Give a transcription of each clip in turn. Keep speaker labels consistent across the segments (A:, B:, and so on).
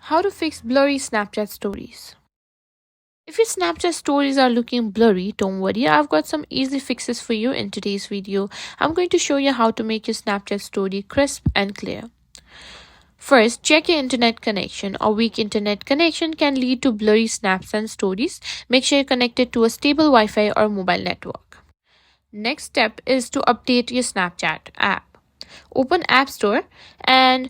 A: How to fix blurry Snapchat stories. If your Snapchat stories are looking blurry, don't worry, I've got some easy fixes for you in today's video. I'm going to show you how to make your Snapchat story crisp and clear. First, check your internet connection. A weak internet connection can lead to blurry snaps and stories. Make sure you're connected to a stable Wi-Fi or mobile network. Next step is to update your Snapchat app. Open App Store and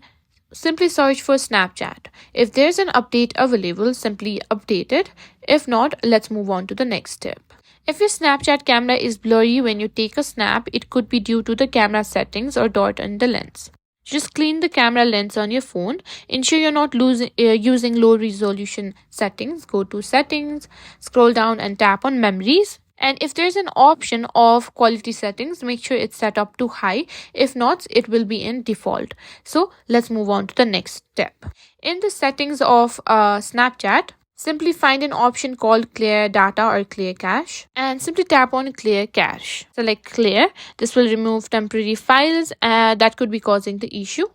A: simply search for Snapchat. If there's an update available, simply update it. If not, let's move on to the next step. If your Snapchat camera is blurry when you take a snap, it could be due to the camera settings or dot in the lens. Just clean the camera lens on your phone. Ensure you're not using low resolution settings. Go to settings, scroll down and tap on memories. And if there's an option of quality settings, make sure it's set up to high. If not, it will be in default. So let's move on to the next step. In the settings of Snapchat, simply find an option called clear data or clear cache and simply tap on clear cache. Select clear. This will remove temporary files that could be causing the issue.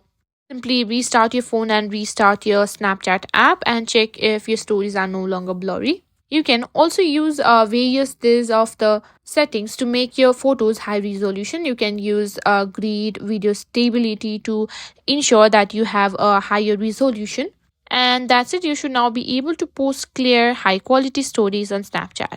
A: Simply restart your phone and restart your Snapchat app and check if your stories are no longer blurry. You can also use various days of the settings to make your photos high resolution. You can use grid video stability to ensure that you have a higher resolution. And that's it. You should now be able to post clear, high quality stories on Snapchat.